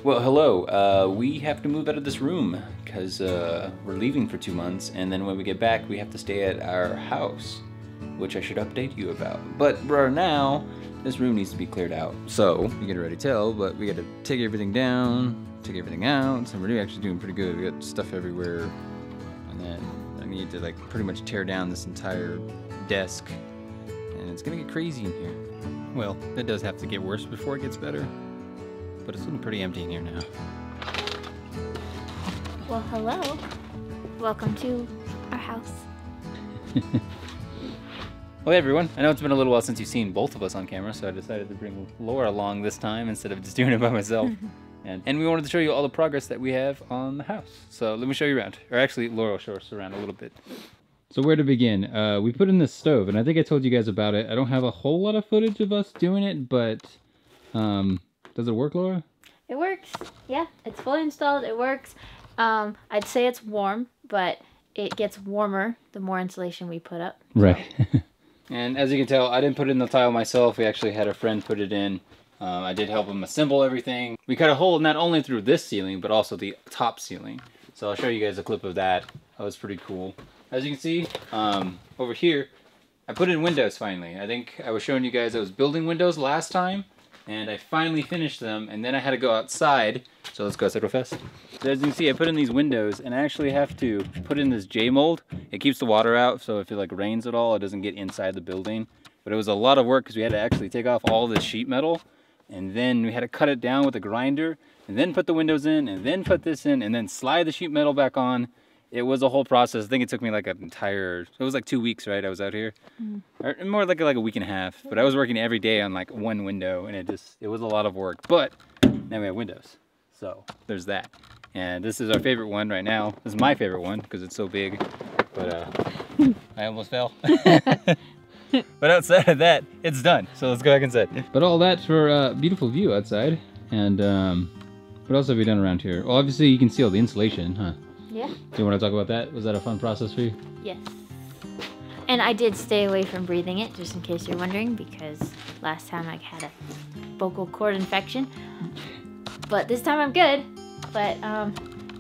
Well, hello. We have to move out of this room because we're leaving for 2 months, and then when we get back, we have to stay at our house, which I should update you about. But right now, this room needs to be cleared out. So, you can already tell, but we got to take everything down, take everything out, and we're actually doing pretty good. We got stuff everywhere, and then I need to like pretty much tear down this entire desk, and it's gonna get crazy in here. Well, it does have to get worse before it gets better. But it's looking pretty empty in here now. Well, hello. Welcome to our house. Well, hey everyone. I know it's been a little while since you've seen both of us on camera, so I decided to bring Laura along this time instead of just doing it by myself. and we wanted to show you all the progress that we have on the house. So let me show you around. Or actually, Laura will show us around a little bit. So where to begin? We put in this stove, and I think I told you guys about it. I don't have a whole lot of footage of us doing it, but does it work, Laura? It works. Yeah, it's fully installed. It works. I'd say it's warm, but it gets warmer the more insulation we put up. Right. And as you can tell, I didn't put in the tile myself. We actually had a friend put it in. I did help him assemble everything. We cut a hole not only through this ceiling, but also the top ceiling. So I'll show you guys a clip of that. That was pretty cool. As you can see, over here, I put in windows finally. I think I was showing you guys I was building windows last time. And I finally finished them, and then I had to go outside. So let's go outside real fast. So as you can see, I put in these windows, and I actually have to put in this J-mold. It keeps the water out, so if it like rains at all, it doesn't get inside the building. But it was a lot of work because we had to actually take off all this sheet metal, and then we had to cut it down with a grinder, and then put the windows in, and then put this in, and then slide the sheet metal back on. It was a whole process. I think it took me like an entire, it was like 2 weeks, right? I was out here. Or more like a week and a half. But I was working every day on like one window, and it was a lot of work. But now we have windows. So there's that. And this is our favorite one right now. This is my favorite one because it's so big. But I almost fell. But outside of that, it's done. So let's go back inside. But all that for a beautiful view outside. And what else have we done around here? Well, obviously you can see all the insulation, huh? Yeah. Do you want to talk about that? Was that a fun process for you? Yes. And I did stay away from breathing it, just in case you're wondering, because last time I had a vocal cord infection. But this time I'm good. But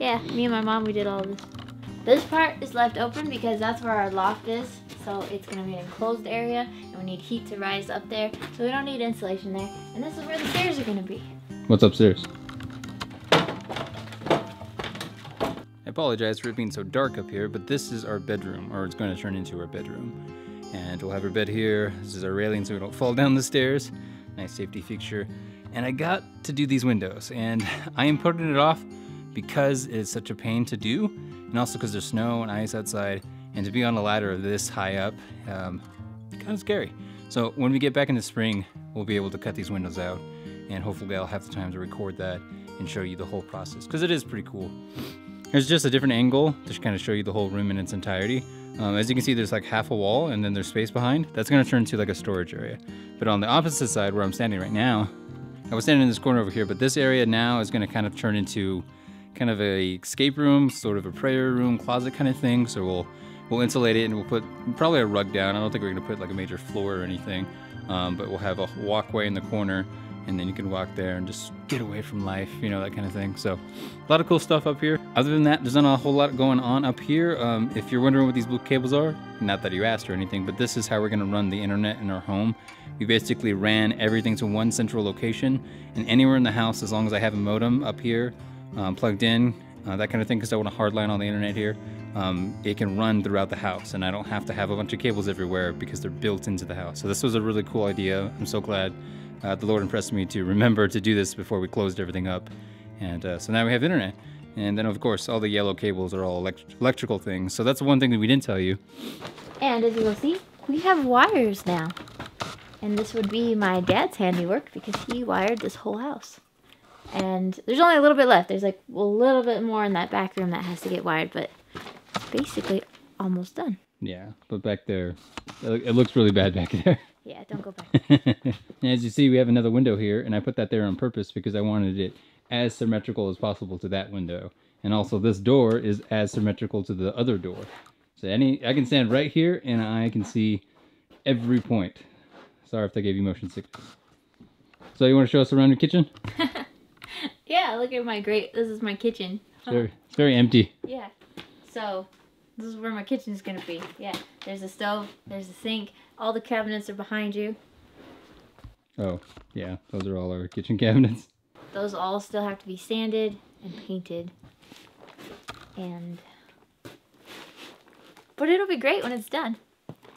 yeah, me and my mom, we did all this. This part is left open because that's where our loft is. So it's going to be an enclosed area, and we need heat to rise up there. So we don't need insulation there. And this is where the stairs are going to be. What's upstairs? I apologize for it being so dark up here, but this is our bedroom, or it's going to turn into our bedroom. And we'll have our bed here. This is our railing so we don't fall down the stairs. Nice safety feature. And I got to do these windows, and I am putting it off because it's such a pain to do, and also because there's snow and ice outside, and to be on a ladder this high up, kind of scary. So when we get back in the spring, we'll be able to cut these windows out, and hopefully I'll have the time to record that and show you the whole process, because it is pretty cool. There's just a different angle to kind of show you the whole room in its entirety. As you can see, there's like half a wall and then there's space behind. That's going to turn into like a storage area. But on the opposite side where I'm standing right now, I was standing in this corner over here, but this area now is going to kind of turn into kind of a escape room, sort of a prayer room, closet kind of thing. So we'll insulate it and we'll put probably a rug down. I don't think we're going to put like a major floor or anything, but we'll have a walkway in the corner. And then you can walk there and just get away from life, you know, that kind of thing. So a lot of cool stuff up here. Other than that, there's not a whole lot going on up here. If you're wondering what these blue cables are, not that you asked or anything, but this is how we're gonna run the internet in our home. We basically ran everything to one central location, and anywhere in the house, as long as I have a modem up here, plugged in, that kind of thing, because I want a hard line on the internet here, it can run throughout the house, and I don't have to have a bunch of cables everywhere because they're built into the house. So this was a really cool idea. I'm so glad. The Lord impressed me to remember to do this before we closed everything up. And so now we have internet. And then, of course, all the yellow cables are all electrical things. So that's one thing that we didn't tell you. And as you will see, we have wires now. And this would be my dad's handiwork because he wired this whole house. And there's only a little bit left. There's like a little bit more in that back room that has to get wired, but it's basically almost done. Yeah, but back there, it looks really bad back there. Yeah, don't go back. As you see, we have another window here, and I put that there on purpose because I wanted it as symmetrical as possible to that window. And also this door is as symmetrical to the other door. So I can stand right here and I can see every point. Sorry if I gave you motion sickness. So you want to show us around your kitchen? Yeah, look at my this is my kitchen. It's very empty. Yeah. So, this is where my kitchen is going to be. Yeah. There's a stove, there's a sink, all the cabinets are behind you. Oh, yeah. Those are all our kitchen cabinets. Those all still have to be sanded and painted. But it'll be great when it's done.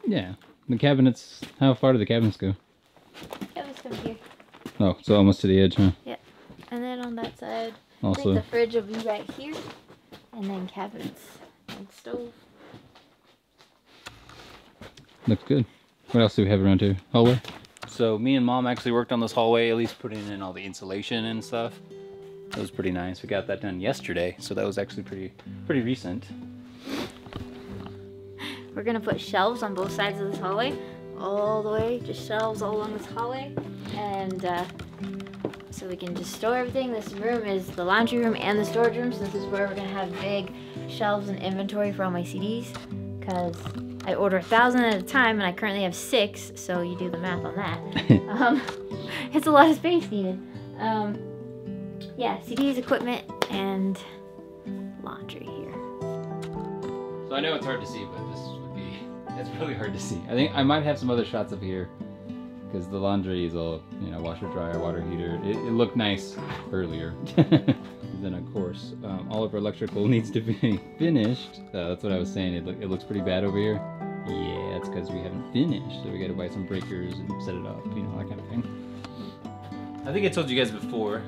Yeah. The cabinets, how far do the cabinets go? Cabinets come here. Oh, so almost to the edge, huh? Yep. And then on that side, Also, I think the fridge will be right here. And then cabinets and stove. looks good. What else do we have around here? Hallway? So me and Mom actually worked on this hallway, at least putting in all the insulation and stuff. That was pretty nice. We got that done yesterday, so that was actually pretty recent. We're gonna put shelves on both sides of this hallway, all the way, just shelves all along this hallway, and so we can just store everything. This room is the laundry room and the storage room, so this is where we're gonna have big shelves and inventory for all my CDs, because I order 1,000 at a time, and I currently have 6, so you do the math on that. It's a lot of space needed. Yeah, CDs, equipment, and laundry here. So I know it's hard to see, but it's really hard to see. I think I might have some other shots up here because the laundry is all, you know, washer, dryer, water heater. It looked nice earlier. Then of course, all of our electrical needs to be finished. That's what I was saying. It looks pretty bad over here. Yeah, it's because we haven't finished. So we got to buy some breakers and set it up, you know, that kind of thing. I think I told you guys before,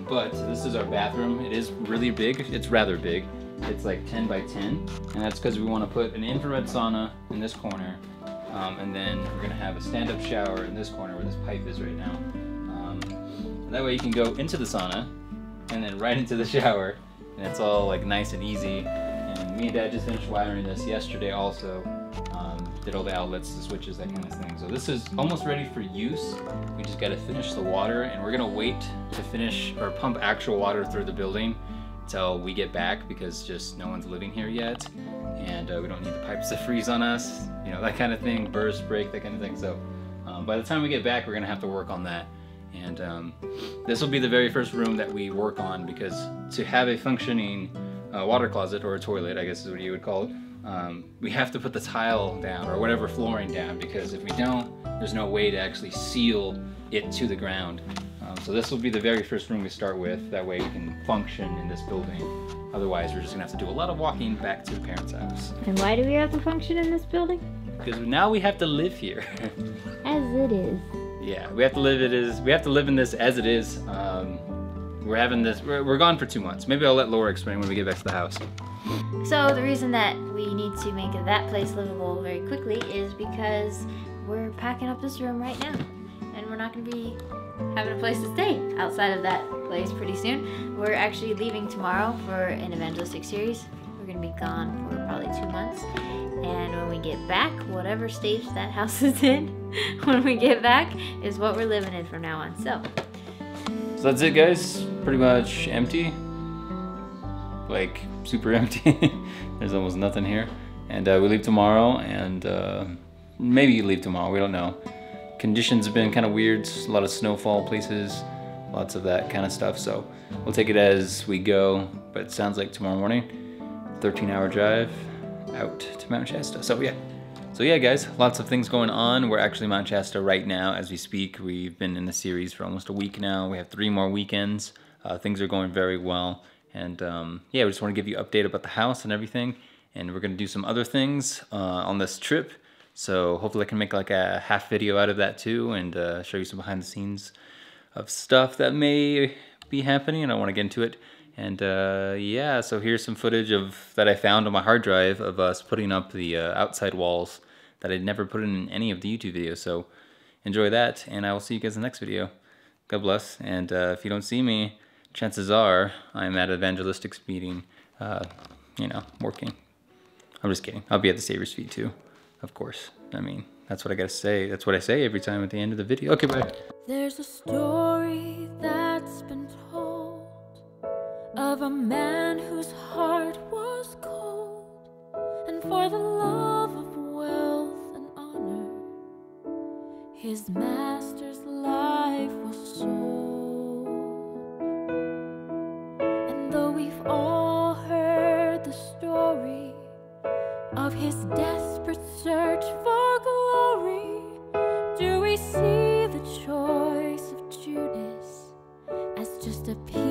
but this is our bathroom. It is really big. It's rather big. It's like 10 by 10, and that's because we want to put an infrared sauna in this corner, and then we're going to have a stand-up shower in this corner where this pipe is right now. That way you can go into the sauna and then right into the shower, and it's all like nice and easy. And me and Dad just finished wiring this yesterday also. Did all the outlets, the switches, that kind of thing. So this is almost ready for use. We just got to finish the water, and we're going to wait to finish or pump actual water through the building until we get back, because just no one's living here yet, and we don't need the pipes to freeze on us, you know, that kind of thing, burst, break, that kind of thing. So by the time we get back, we're gonna have to work on that, and this will be the very first room that we work on, because to have a functioning water closet, or a toilet, I guess is what you would call it, we have to put the tile down or whatever flooring down, because if we don't, there's no way to actually seal it to the ground. So this will be the very first room we start with. That way we can function in this building. Otherwise, we're just gonna have to do a lot of walking back to the parents' house. And why do we have to function in this building? Because now we have to live here. As it is. Yeah, we have to live We have to live in this as it is. We're having this. We're gone for 2 months. Maybe I'll let Laura explain when we get back to the house. So the reason that we need to make that place livable very quickly is because we're packing up this room right now, and we're not gonna be having a place to stay outside of that place pretty soon. We're actually leaving tomorrow for an evangelistic series. We're gonna be gone for probably 2 months, and when we get back, whatever stage that house is in, when we get back is what we're living in from now on. So that's it, guys. Pretty much empty, like super empty. There's almost nothing here, and we leave tomorrow, and maybe leave tomorrow, we don't know. Conditions have been kind of weird, a lot of snowfall places, lots of that kind of stuff, so we'll take it as we go. But it sounds like tomorrow morning, 13-hour drive out to Mount Shasta. So yeah guys, lots of things going on. We're actually Mount Shasta right now as we speak. We've been in the series for almost a week now. We have 3 more weekends. Things are going very well, and yeah, we just want to give you an update about the house and everything, and we're going to do some other things on this trip. So hopefully I can make like a half video out of that too, and show you some behind the scenes of stuff that may be happening. I don't want to get into it. And yeah, so here's some footage that I found on my hard drive of us putting up the outside walls that I'd never put in any of the YouTube videos. So enjoy that, and I will see you guys in the next video. God bless, and if you don't see me, chances are I'm at an evangelistic meeting, you know, working. I'm just kidding. I'll be at the Savior's feet too. Of course. I mean, that's what I gotta say. That's what I say every time at the end of the video. Okay, bye. There's a story that's been told of a man whose heart was cold, and for the love of wealth and honor, his master's life was sold. of his desperate search for glory, do we see the choice of Judas as just a piece